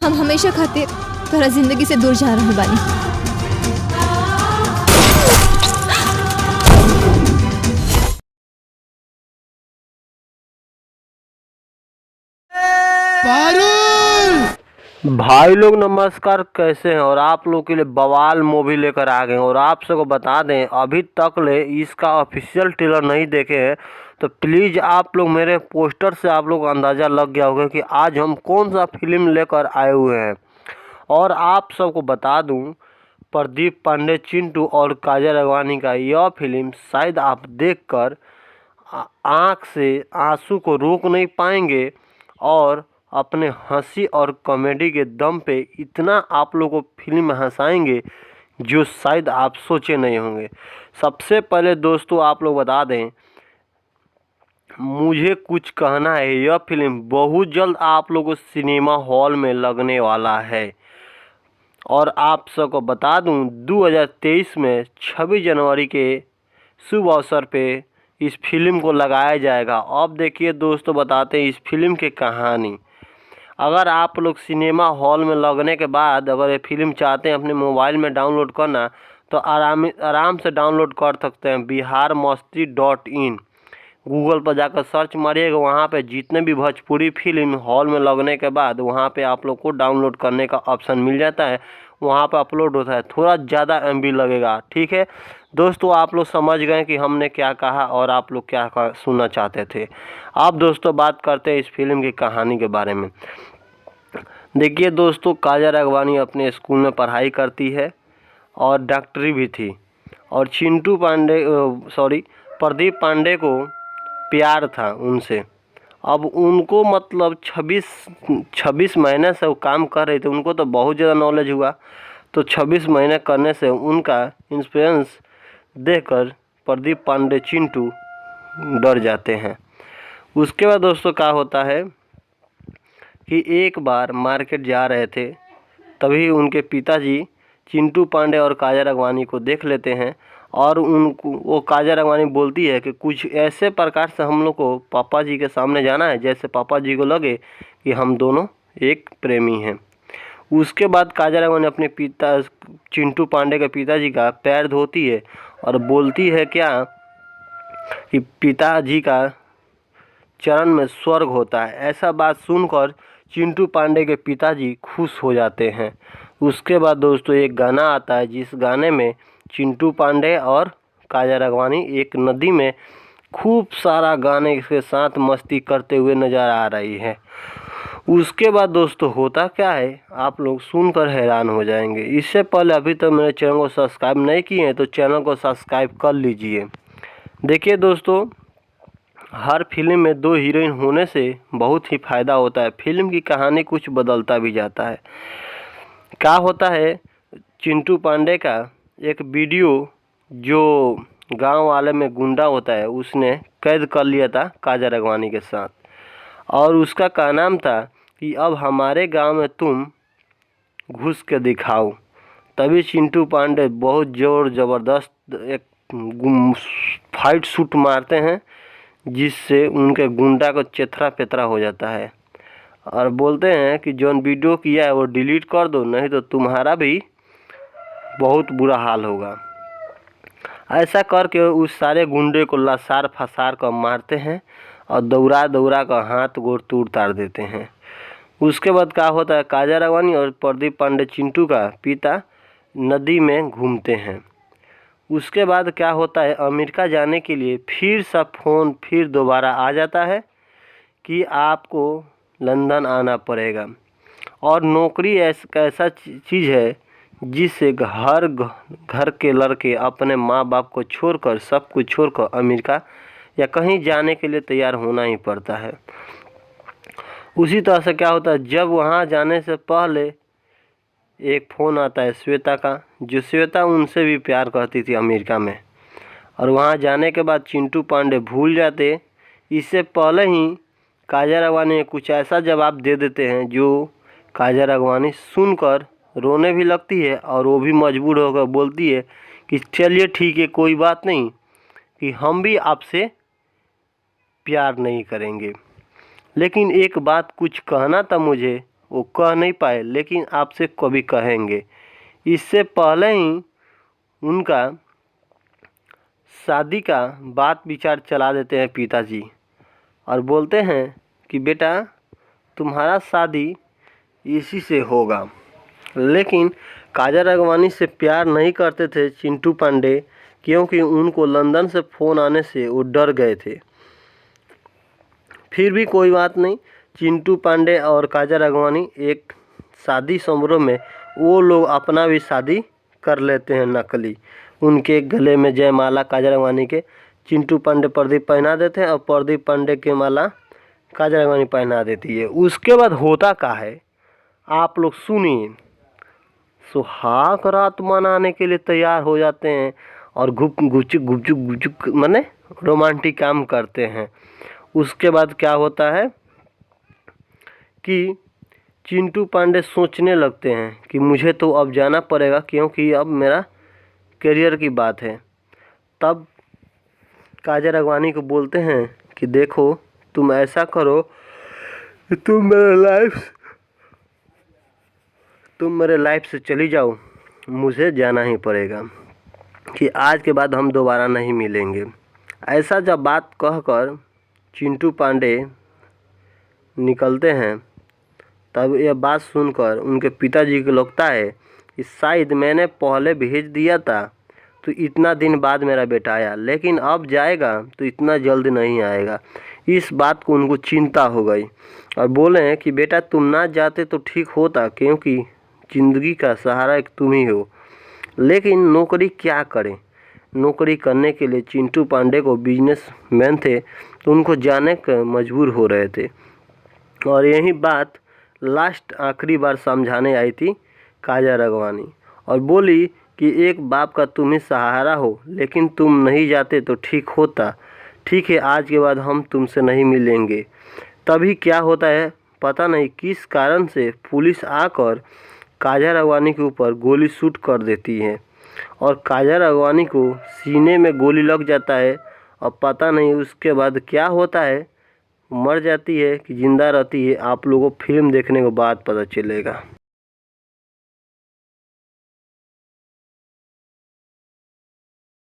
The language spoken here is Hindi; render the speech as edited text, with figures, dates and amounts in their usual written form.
हम हमेशा खातिर तोरा जिंदगी से दूर जा रहल बानी। भाई लोग नमस्कार, कैसे हैं? और आप लोग के लिए बवाल मूवी लेकर आ गए हैं। और आप सबको बता दें, अभी तक ले इसका ऑफिशियल ट्रेलर नहीं देखे हैं तो प्लीज़ आप लोग, मेरे पोस्टर से आप लोग को अंदाज़ा लग गया होगा कि आज हम कौन सा फिल्म लेकर आए हुए हैं। और आप सबको बता दूं, प्रदीप पांडे, चिंटू और काजल अगवानी का यह फिल्म शायद आप देखकर आँख से आंसू को रोक नहीं पाएंगे और अपने हंसी और कॉमेडी के दम पे इतना आप लोगों को फिल्म हंसाएंगे जो शायद आप सोचे नहीं होंगे। सबसे पहले दोस्तों आप लोग बता दें, मुझे कुछ कहना है, यह फिल्म बहुत जल्द आप लोगों को सिनेमा हॉल में लगने वाला है। और आप सबको बता दूं, 2023 में 26 जनवरी के शुभ अवसर पे इस फिल्म को लगाया जाएगा। अब देखिए दोस्तों, बताते हैं इस फिल्म की कहानी। अगर आप लोग सिनेमा हॉल में लगने के बाद अगर ये फिल्म चाहते हैं अपने मोबाइल में डाउनलोड करना, तो आराम से डाउनलोड कर सकते हैं। biharmasti.in गूगल पर जाकर सर्च मारिएगा, वहाँ पे जितने भी भोजपुरी फिल्म हॉल में लगने के बाद वहाँ पे आप लोग को डाउनलोड करने का ऑप्शन मिल जाता है। वहाँ पे अपलोड होता है, थोड़ा ज़्यादा MB लगेगा। ठीक है दोस्तों, आप लोग समझ गए कि हमने क्या कहा और आप लोग क्या सुनना चाहते थे। अब दोस्तों बात करते हैं इस फिल्म की कहानी के बारे में। देखिए दोस्तों, काजल अगवानी अपने स्कूल में पढ़ाई करती है और डॉक्टरी भी थी। और प्रदीप पांडे को प्यार था उनसे। अब उनको मतलब 26 महीने से वो काम कर रहे थे, उनको तो बहुत ज़्यादा नॉलेज हुआ। तो 26 महीने करने से उनका इंस्पिरेंस देखकर प्रदीप पांडे चिंटू डर जाते हैं। उसके बाद दोस्तों क्या होता है कि एक बार मार्केट जा रहे थे, तभी उनके पिताजी चिंटू पांडे और काजल अगवानी को देख लेते हैं। और उनको वो काजल अगवानी बोलती है कि कुछ ऐसे प्रकार से हम लोग को पापा जी के सामने जाना है जैसे पापा जी को लगे कि हम दोनों एक प्रेमी हैं। उसके बाद काजल अगवानी अपने चिंटू पांडे के पिताजी का पैर धोती है और बोलती है क्या कि पिताजी का चरण में स्वर्ग होता है। ऐसा बात सुनकर चिंटू पांडे के पिताजी खुश हो जाते हैं। उसके बाद दोस्तों एक गाना आता है, जिस गाने में चिंटू पांडे और काजल अगवानी एक नदी में खूब सारा गाने के साथ मस्ती करते हुए नज़र आ रही है। उसके बाद दोस्तों होता क्या है, आप लोग सुनकर हैरान हो जाएंगे। इससे पहले अभी तक मेरे चैनल को सब्सक्राइब नहीं किए हैं तो चैनल को सब्सक्राइब कर लीजिए। देखिए दोस्तों, हर फिल्म में 2 हीरोइन होने से बहुत ही फ़ायदा होता है, फिल्म की कहानी कुछ बदलता भी जाता है। क्या होता है, चिंटू पांडे का एक वीडियो जो गांव वाले में गुंडा होता है उसने कैद कर लिया था काजल अगवानी के साथ। और उसका का नाम था कि अब हमारे गांव में तुम घुस के दिखाओ। तभी चिंटू पांडे बहुत ज़ोर ज़बरदस्त एक फाइट शूट मारते हैं, जिससे उनके गुंडा को चेथरा पेथरा हो जाता है। और बोलते हैं कि जो वीडियो किया है वो डिलीट कर दो, नहीं तो तुम्हारा भी बहुत बुरा हाल होगा। ऐसा करके उस सारे गुंडे को लसार फसार कर मारते हैं और दौड़ा दौड़ा कर हाथ गोड़ तोड़ ताड़ देते हैं। उसके बाद क्या होता है, काजल अगवानी और प्रदीप पांडे चिंटू का पिता नदी में घूमते हैं। उसके बाद क्या होता है, अमेरिका जाने के लिए फिर सब फ़ोन फिर दोबारा आ जाता है कि आपको लंदन आना पड़ेगा। और नौकरी ऐसा चीज़ है जिससे घर के लड़के अपने माँ बाप को छोड़कर, सब कुछ छोड़कर अमेरिका या कहीं जाने के लिए तैयार होना ही पड़ता है। उसी तरह से क्या होता है, जब वहाँ जाने से पहले एक फ़ोन आता है श्वेता का, जो श्वेता उनसे भी प्यार करती थी अमेरिका में। और वहाँ जाने के बाद चिंटू पांडे भूल जाते, इससे पहले ही काजल अगवानी कुछ ऐसा जवाब दे देते हैं जो काजल अगवानी सुनकर रोने भी लगती है। और वो भी मजबूर होकर बोलती है कि चलिए ठीक है, कोई बात नहीं, कि हम भी आपसे प्यार नहीं करेंगे। लेकिन एक बात कुछ कहना था मुझे, वो कह नहीं पाए, लेकिन आपसे कभी कहेंगे। इससे पहले ही उनका शादी का बात विचार चला देते हैं पिताजी और बोलते हैं कि बेटा तुम्हारा शादी इसी से होगा। लेकिन काजल राघवानी से प्यार नहीं करते थे चिंटू पांडे, क्योंकि उनको लंदन से फ़ोन आने से वो डर गए थे। फिर भी कोई बात नहीं, चिंटू पांडे और काजल राघवानी एक शादी समारोह में वो लोग अपना भी शादी कर लेते हैं नकली। उनके गले में जयमाला काजल राघवानी के चिंटू पांडे प्रदीप पहना देते हैं और प्रदीप पांडे की माला काजल राघवानी पहना देती है। उसके बाद होता क्या है आप लोग सुनिए। सुहाग रात मनाने के लिए तैयार हो जाते हैं और गुपचुप माने रोमांटिक काम करते हैं। उसके बाद क्या होता है कि चिंटू पांडे सोचने लगते हैं कि मुझे तो अब जाना पड़ेगा, क्योंकि अब मेरा करियर की बात है। तब काजल राघवानी को बोलते हैं कि देखो तुम ऐसा करो कि तुम मेरे लाइफ से चली जाओ, मुझे जाना ही पड़ेगा, कि आज के बाद हम दोबारा नहीं मिलेंगे। ऐसा जब बात कहकर चिंटू पांडे निकलते हैं, तब यह बात सुनकर उनके पिताजी को लगता है कि शायद मैंने पहले भेज दिया था तो इतना दिन बाद मेरा बेटा आया, लेकिन अब जाएगा तो इतना जल्द नहीं आएगा। इस बात को उनको चिंता हो गई और बोले कि बेटा तुम ना जाते तो ठीक होता, क्योंकि ज़िंदगी का सहारा एक तुम ही हो। लेकिन नौकरी क्या करें, नौकरी करने के लिए चिंटू पांडे को बिजनेसमैन थे तो उनको जाने का मजबूर हो रहे थे। और यही बात लास्ट आखिरी बार समझाने आई थी काजल राघवानी और बोली कि एक बाप का तुम ही सहारा हो, लेकिन तुम नहीं जाते तो ठीक होता। ठीक है, आज के बाद हम तुमसे नहीं मिलेंगे। तभी क्या होता है पता नहीं किस कारण से पुलिस आकर काजल राघवानी के ऊपर गोली शूट कर देती है और काजल राघवानी को सीने में गोली लग जाता है। और पता नहीं उसके बाद क्या होता है, मर जाती है कि ज़िंदा रहती है, आप लोगों को फिल्म देखने के बाद पता चलेगा।